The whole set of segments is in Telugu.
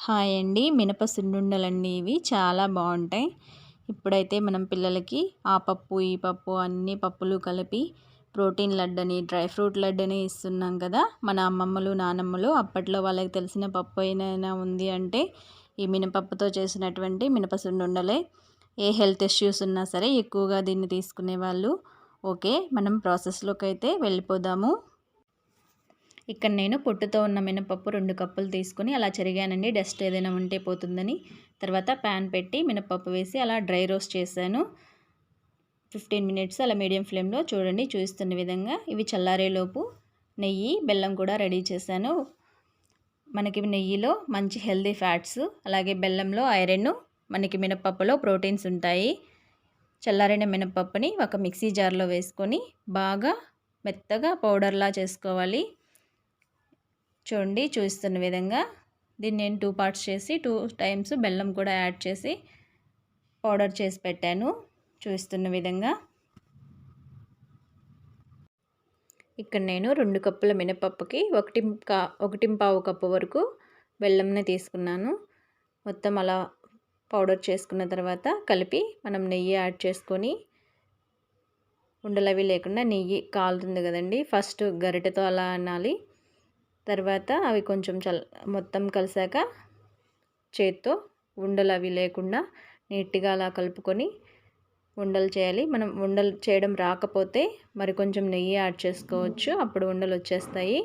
హాయ్ అండి. మినప సున్నుండలండి ఇవి. చాలా బావుంటాయి. ఇప్పుడైతే మనం పిల్లలకి ఆ పప్పు, ఈ పప్పు అన్ని పప్పులు కలిపి ప్రోటీన్ లడ్డని, డ్రై ఫ్రూట్ లడ్డని ఇస్తున్నాం కదా! మన అమ్మమ్మలు, నానమ్మలు అప్పట్లో వాళ్ళకి తెలిసిన పప్పు ఏదైనా ఉంది అంటే ఈ మినపప్పుతో చేసినటువంటి మినప సున్నుండలే. ఏ హెల్త్ ఇష్యూస్ ఉన్నా సరే ఎక్కువగా దీన్ని తీసుకునేవాళ్ళు. ఓకే. మనం ప్రాసెస్‌లోకైతే వెళ్ళిపోదాము. ఇక్కడ నేను పొట్టుతో ఉన్న మినపప్పు 2 కప్పులు తీసుకొని అలా చెరిగానండి. డస్ట్ ఏదైనా ఉంటే పోతుందని. తర్వాత ప్యాన్ పెట్టి మినపప్పు వేసి అలా డ్రై రోస్ట్ చేశాను. 15 మినిట్స్ అలా మీడియం ఫ్లేమ్‌లో చూడండి చూస్తున్న విధంగా. ఇవి చల్లారేలోపు నెయ్యి, బెల్లం కూడా రెడీ చేశాను. మనకి నెయ్యిలో మంచి హెల్తీ ఫ్యాట్స్, అలాగే బెల్లంలో ఐరన్, మనకి మినపప్పులో ప్రోటీన్స్ ఉంటాయి. చల్లారిన మినపప్పుని ఒక మిక్సీ జార్లో వేసుకొని బాగా మెత్తగా పౌడర్లా చేసుకోవాలి. చూడండి చూస్తున్న విధంగా. దీన్ని నేను 2 పార్ట్స్ చేసి 2 టైమ్స్ బెల్లం కూడా యాడ్ చేసి పౌడర్ చేసి పెట్టాను. చూస్తున్న విధంగా. ఇక్కడ నేను 2 కప్పుల మినపప్పుకి 1.25 కప్పు వరకు బెల్లంని తీసుకున్నాను. మొత్తం అలా పౌడర్ చేసుకున్న తర్వాత కలిపి మనం నెయ్యి యాడ్ చేసుకొని ఉండలవి లేకుండా నెయ్యి కాలుతుంది కదండి, ఫస్ట్ గరిటెతో అలా అనాలి. తర్వాత అవి కొంచెం మొత్తం కలిసాక చేత్తో ఉండలు అవి లేకుండా నీట్గా అలా కలుపుకొని ఉండలు చేయాలి. మనం ఉండలు చేయడం రాకపోతే మరి కొంచెం నెయ్యి యాడ్ చేసుకోవచ్చు, అప్పుడు ఉండలు వచ్చేస్తాయి.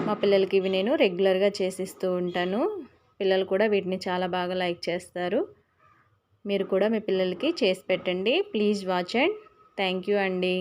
మా పిల్లలకి ఇవి నేను రెగ్యులర్గా చేసిస్తూ ఉంటాను. పిల్లలు కూడా వీటిని చాలా బాగా లైక్ చేస్తారు. మీరు కూడా మీ పిల్లలకి చేసి పెట్టండి. Please watch and thank you అండి.